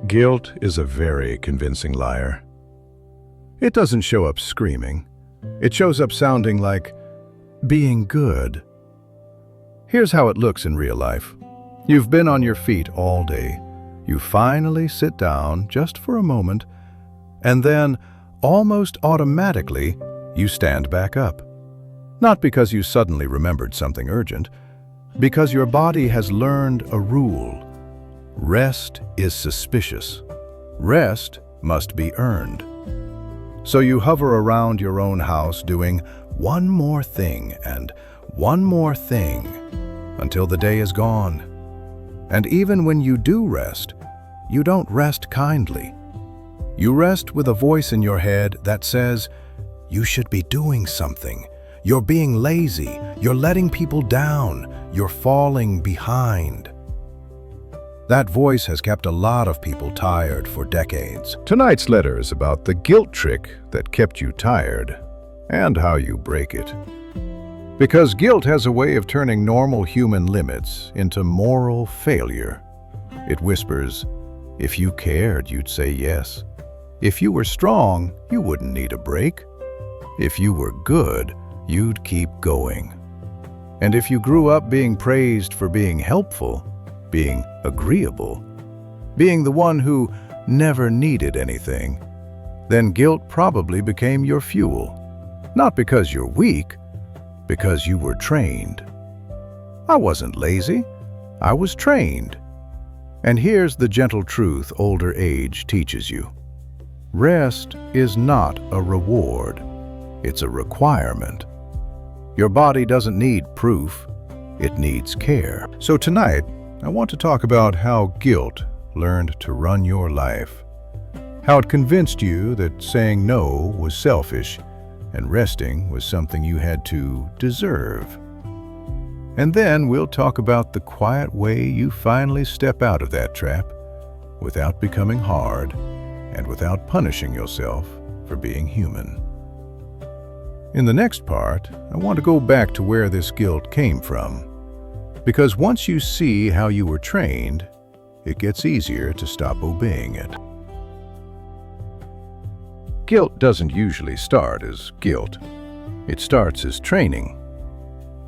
Guilt is a very convincing liar. It doesn't show up screaming. It shows up sounding like being good. Here's how it looks in real life. You've been on your feet all day. You finally sit down just for a moment, and then, almost automatically, you stand back up. Not because you suddenly remembered something urgent, because your body has learned a rule. Rest is suspicious. Rest must be earned. So you hover around your own house doing one more thing and one more thing until the day is gone. And even when you do rest, you don't rest kindly. You rest with a voice in your head that says, "You should be doing something. You're being lazy. You're letting people down. You're falling behind." That voice has kept a lot of people tired for decades. Tonight's letter is about the guilt trick that kept you tired and how you break it. Because guilt has a way of turning normal human limits into moral failure. It whispers, if you cared, you'd say yes. If you were strong, you wouldn't need a break. If you were good, you'd keep going. And if you grew up being praised for being helpful, being agreeable, being the one who never needed anything, then guilt probably became your fuel. Not because you're weak, because you were trained. I wasn't lazy, I was trained. And here's the gentle truth older age teaches you. Rest is not a reward, it's a requirement. Your body doesn't need proof, it needs care. So tonight, I want to talk about how guilt learned to run your life. How it convinced you that saying no was selfish and resting was something you had to deserve. And then we'll talk about the quiet way you finally step out of that trap without becoming hard and without punishing yourself for being human. In the next part, I want to go back to where this guilt came from. Because once you see how you were trained, it gets easier to stop obeying it. Guilt doesn't usually start as guilt. It starts as training.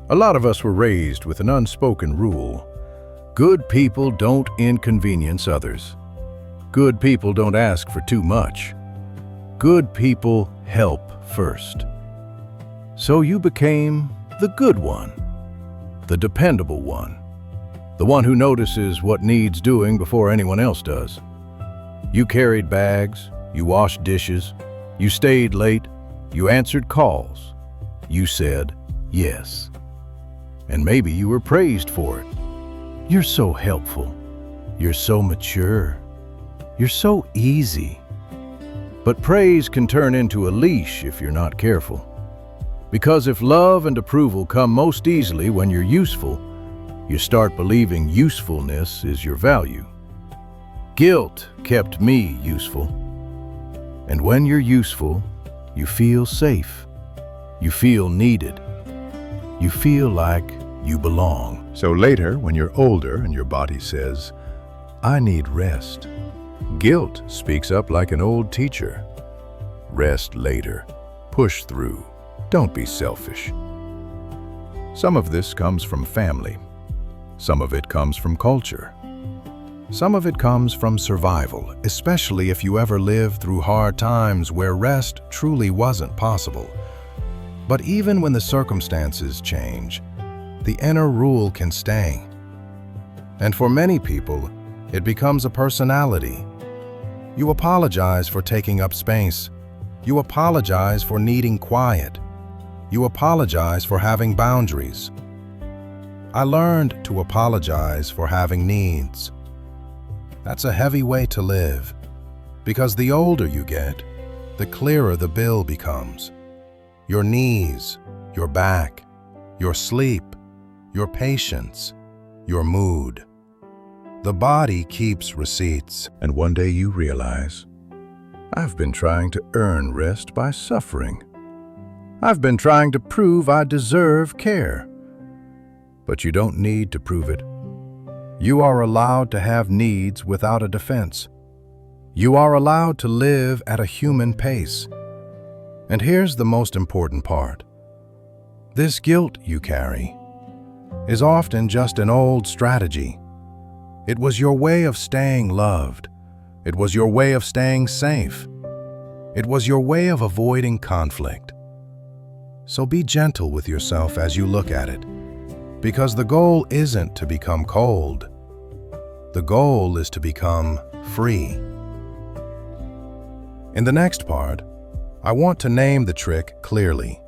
A lot of us were raised with an unspoken rule. Good people don't inconvenience others. Good people don't ask for too much. Good people help first. So you became the good one. The dependable one, the one who notices what needs doing before anyone else does. You carried bags, you washed dishes, you stayed late, you answered calls, you said yes. And maybe you were praised for it. You're so helpful, you're so mature, you're so easy. But praise can turn into a leash if you're not careful. Because if love and approval come most easily when you're useful, you start believing usefulness is your value. Guilt kept me useful. And when you're useful, you feel safe. You feel needed. You feel like you belong. So later, when you're older and your body says, "I need rest," guilt speaks up like an old teacher. Rest later. Push through. Don't be selfish. Some of this comes from family. Some of it comes from culture. Some of it comes from survival, especially if you ever lived through hard times where rest truly wasn't possible. But even when the circumstances change, the inner rule can stay. And for many people, it becomes a personality. You apologize for taking up space. You apologize for needing quiet. You apologize for having boundaries. I learned to apologize for having needs. That's a heavy way to live, because the older you get, the clearer the bill becomes. Your knees, your back, your sleep, your patience, your mood. The body keeps receipts. And one day you realize, I've been trying to earn rest by suffering. I've been trying to prove I deserve care. But you don't need to prove it. You are allowed to have needs without a defense. You are allowed to live at a human pace. And here's the most important part. This guilt you carry is often just an old strategy. It was your way of staying loved. It was your way of staying safe. It was your way of avoiding conflict. So be gentle with yourself as you look at it, because the goal isn't to become cold. The goal is to become free. In the next part, I want to name the trick clearly.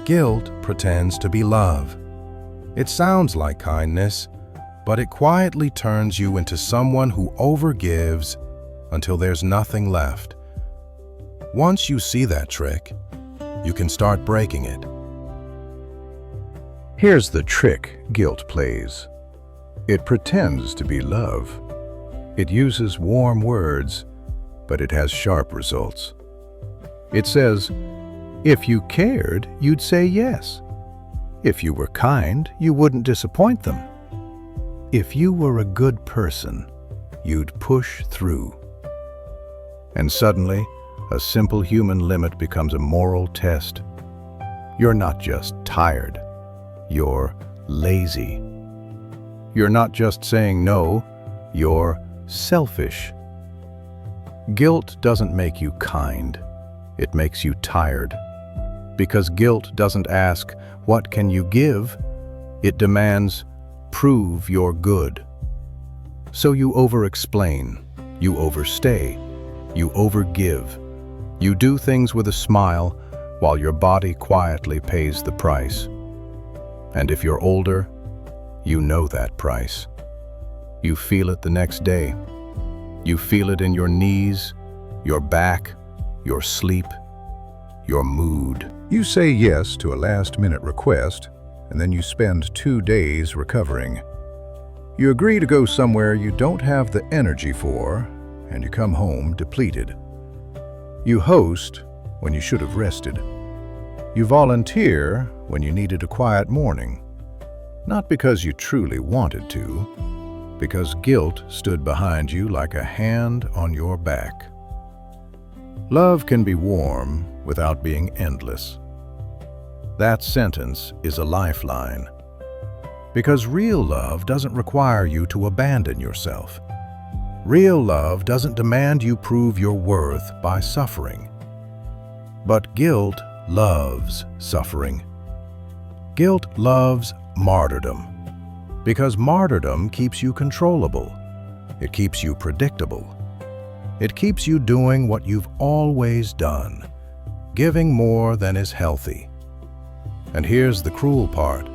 Guilt pretends to be love. It sounds like kindness, but it quietly turns you into someone who overgives until there's nothing left. Once you see that trick, you can start breaking it. Here's the trick guilt plays. It pretends to be love. It uses warm words, but it has sharp results. It says, if you cared, you'd say yes. If you were kind, you wouldn't disappoint them. If you were a good person, you'd push through. And suddenly, a simple human limit becomes a moral test. You're not just tired, you're lazy. You're not just saying no, you're selfish. Guilt doesn't make you kind, it makes you tired. Because guilt doesn't ask, what can you give? It demands, prove you're good. So you over-explain, you overstay, you overgive. You do things with a smile while your body quietly pays the price. And if you're older, you know that price. You feel it the next day. You feel it in your knees, your back, your sleep, your mood. You say yes to a last-minute request, and then you spend 2 days recovering. You agree to go somewhere you don't have the energy for, and you come home depleted. You host when you should have rested. You volunteer when you needed a quiet morning. Not because you truly wanted to, because guilt stood behind you like a hand on your back. Love can be warm without being endless. That sentence is a lifeline. Because real love doesn't require you to abandon yourself. Real love doesn't demand you prove your worth by suffering. But guilt loves suffering. Guilt loves martyrdom. Because martyrdom keeps you controllable. It keeps you predictable. It keeps you doing what you've always done, giving more than is healthy. And here's the cruel part.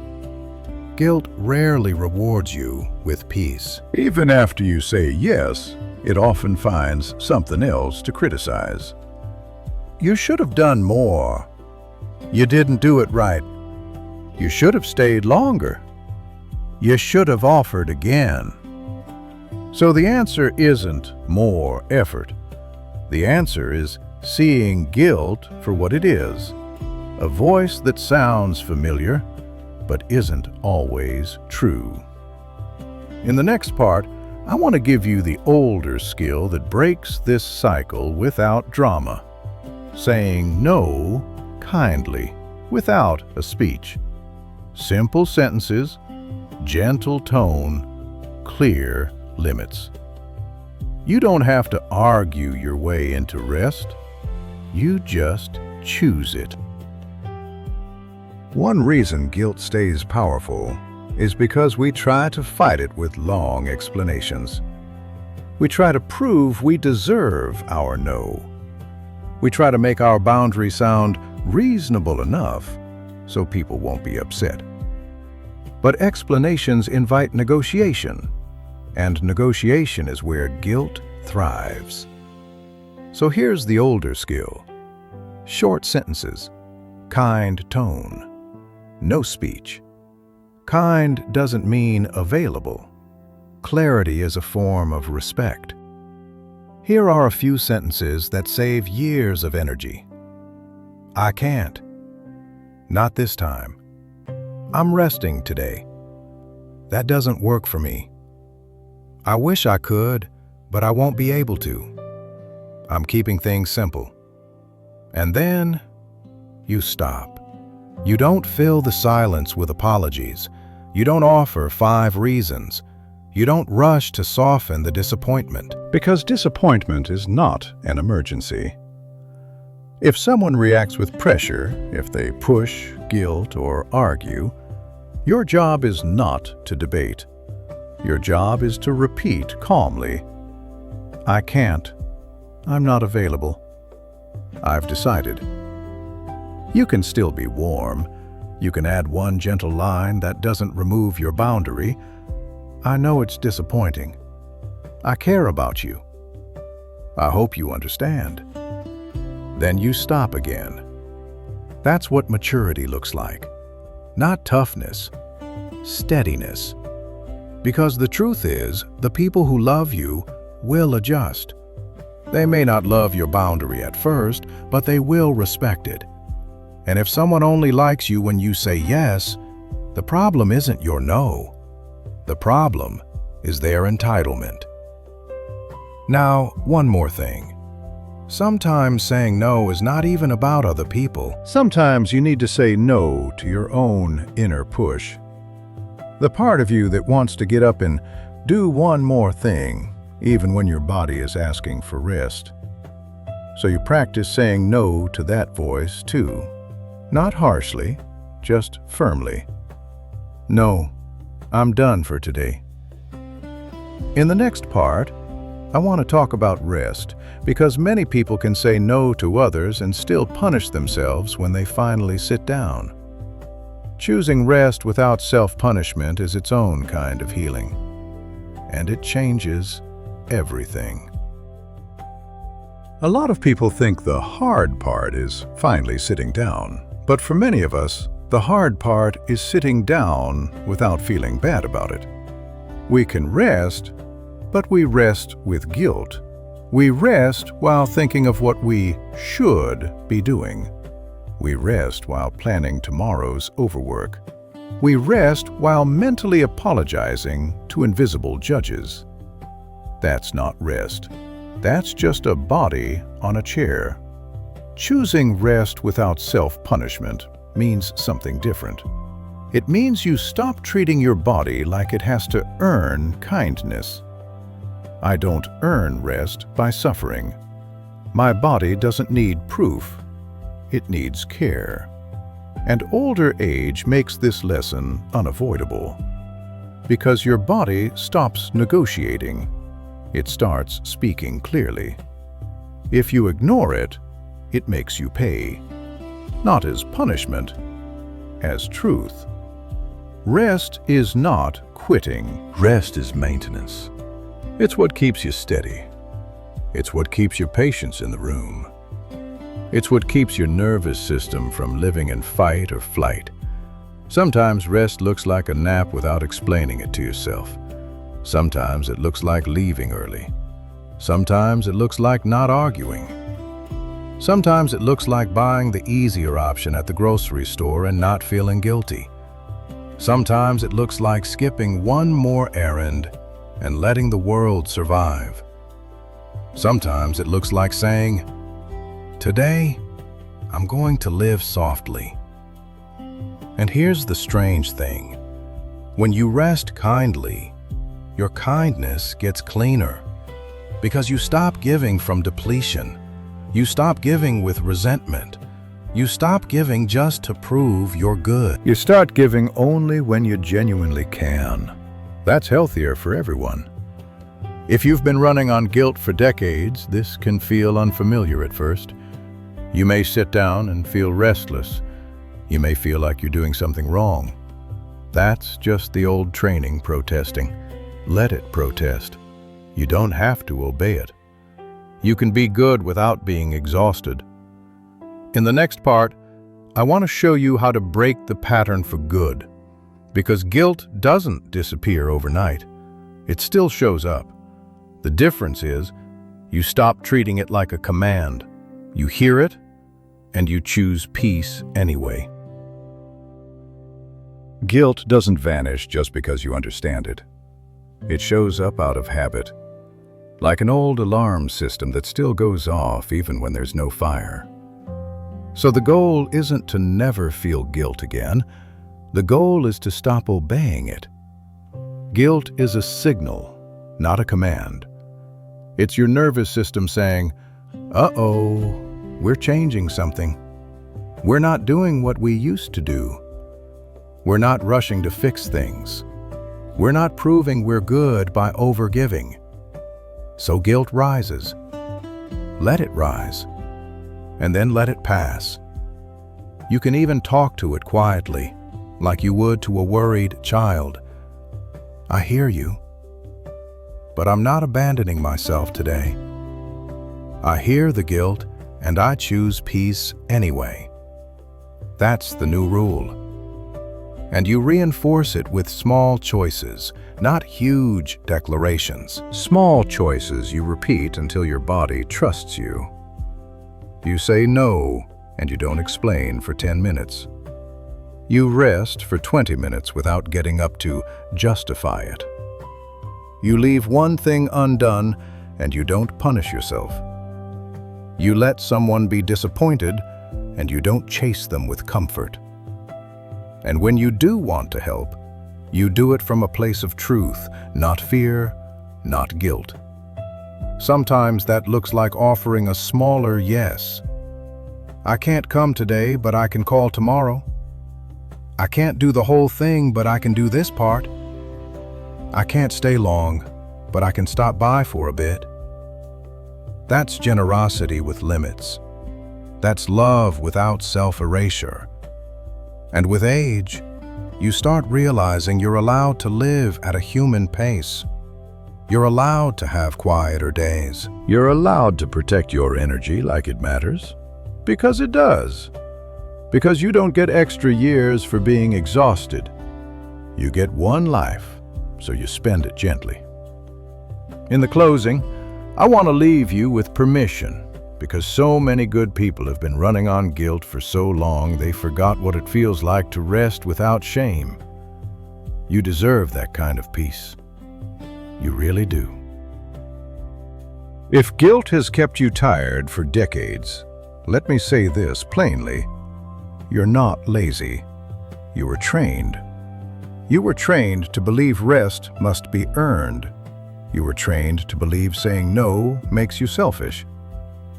Guilt rarely rewards you with peace. Even after you say yes, it often finds something else to criticize. You should have done more. You didn't do it right. You should have stayed longer. You should have offered again. So the answer isn't more effort. The answer is seeing guilt for what it is, a voice that sounds familiar, but isn't always true. In the next part, I want to give you the older skill that breaks this cycle without drama. Saying no kindly, without a speech. Simple sentences, gentle tone, clear limits. You don't have to argue your way into rest. You just choose it. One reason guilt stays powerful is because we try to fight it with long explanations. We try to prove we deserve our no. We try to make our boundary sound reasonable enough so people won't be upset. But explanations invite negotiation, and negotiation is where guilt thrives. So here's the older skill. Short sentences, kind tone. No speech. Kind doesn't mean available. Clarity is a form of respect. Here are a few sentences that save years of energy. I can't. Not this time. I'm resting today. That doesn't work for me. I wish I could, but I won't be able to. I'm keeping things simple. And then you stop. You don't fill the silence with apologies. You don't offer 5 reasons. You don't rush to soften the disappointment. Because disappointment is not an emergency. If someone reacts with pressure, if they push, guilt, or argue, your job is not to debate. Your job is to repeat calmly, "I can't. I'm not available. I've decided." You can still be warm. You can add one gentle line that doesn't remove your boundary. "I know it's disappointing. I care about you. I hope you understand." Then you stop again. That's what maturity looks like. Not toughness, steadiness. Because the truth is, the people who love you will adjust. They may not love your boundary at first, but they will respect it. And if someone only likes you when you say yes, the problem isn't your no. The problem is their entitlement. Now, one more thing. Sometimes saying no is not even about other people. Sometimes you need to say no to your own inner push. The part of you that wants to get up and do one more thing, even when your body is asking for rest. So you practice saying no to that voice too. Not harshly, just firmly. "No, I'm done for today." In the next part, I want to talk about rest, because many people can say no to others and still punish themselves when they finally sit down. Choosing rest without self-punishment is its own kind of healing, and it changes everything. A lot of people think the hard part is finally sitting down, but for many of us, the hard part is sitting down without feeling bad about it. We can rest, but we rest with guilt. We rest while thinking of what we should be doing. We rest while planning tomorrow's overwork. We rest while mentally apologizing to invisible judges. That's not rest. That's just a body on a chair. Choosing rest without self-punishment means something different. It means you stop treating your body like it has to earn kindness. I don't earn rest by suffering. My body doesn't need proof. It needs care. And older age makes this lesson unavoidable. Because your body stops negotiating. It starts speaking clearly. If you ignore it, it makes you pay. Not as punishment, as truth. Rest is not quitting. Rest is maintenance. It's what keeps you steady. It's what keeps your patience in the room. It's what keeps your nervous system from living in fight or flight. Sometimes rest looks like a nap without explaining it to yourself. Sometimes it looks like leaving early. Sometimes it looks like not arguing. Sometimes it looks like buying the easier option at the grocery store and not feeling guilty. Sometimes it looks like skipping one more errand and letting the world survive. Sometimes it looks like saying, "Today, I'm going to live softly." And here's the strange thing. When you rest kindly, your kindness gets cleaner. Because you stop giving from depletion. You stop giving with resentment. You stop giving just to prove you're good. You start giving only when you genuinely can. That's healthier for everyone. If you've been running on guilt for decades, this can feel unfamiliar at first. You may sit down and feel restless. You may feel like you're doing something wrong. That's just the old training protesting. Let it protest. You don't have to obey it. You can be good without being exhausted. In the next part, I want to show you how to break the pattern for good. Because guilt doesn't disappear overnight. It still shows up. The difference is, you stop treating it like a command. You hear it, and you choose peace anyway. Guilt doesn't vanish just because you understand it. It shows up out of habit. like an old alarm system that still goes off even when there's no fire. So the goal isn't to never feel guilt again. The goal is to stop obeying it. Guilt is a signal, not a command. It's your nervous system saying, "Uh-oh, we're changing something. We're not doing what we used to do. We're not rushing to fix things. We're not proving we're good by overgiving." So guilt rises. Let it rise, and then let it pass. You can even talk to it quietly, like you would to a worried child. "I hear you, but I'm not abandoning myself today. I hear the guilt, and I choose peace anyway." That's the new rule. And you reinforce it with small choices, not huge declarations. Small choices you repeat until your body trusts you. You say no, and you don't explain for 10 minutes. You rest for 20 minutes without getting up to justify it. You leave one thing undone, and you don't punish yourself. You let someone be disappointed, and you don't chase them with comfort. And when you do want to help, you do it from a place of truth, not fear, not guilt. Sometimes that looks like offering a smaller yes. "I can't come today, but I can call tomorrow. I can't do the whole thing, but I can do this part. I can't stay long, but I can stop by for a bit." That's generosity with limits. That's love without self-erasure. And with age, you start realizing you're allowed to live at a human pace. You're allowed to have quieter days. You're allowed to protect your energy like it matters. Because it does. Because you don't get extra years for being exhausted. You get one life, so you spend it gently. In the closing, I want to leave you with permission, because so many good people have been running on guilt for so long they forgot what it feels like to rest without shame. You deserve that kind of peace. You really do. If guilt has kept you tired for decades, let me say this plainly: you're not lazy. You were trained. You were trained to believe rest must be earned. You were trained to believe saying no makes you selfish.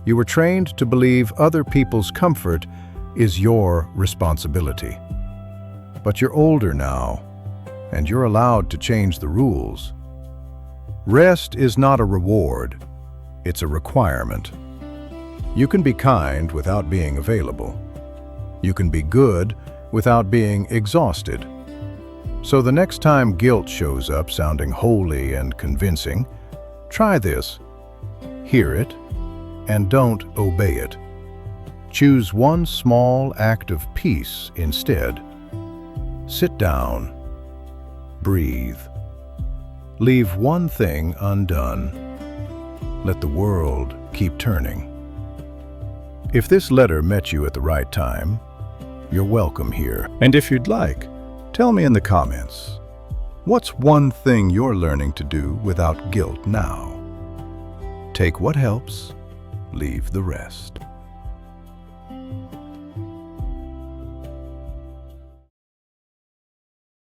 You were trained to believe other people's comfort is your responsibility. But you're older now, and you're allowed to change the rules. Rest is not a reward, it's a requirement. You can be kind without being available. You can be good without being exhausted. So the next time guilt shows up sounding holy and convincing, try this. Hear it, and don't obey it. Choose one small act of peace instead. Sit down. Breathe. Leave one thing undone. Let the world keep turning. If this letter met you at the right time, you're welcome here. And if you'd like, tell me in the comments, what's one thing you're learning to do without guilt now? Take what helps, leave the rest.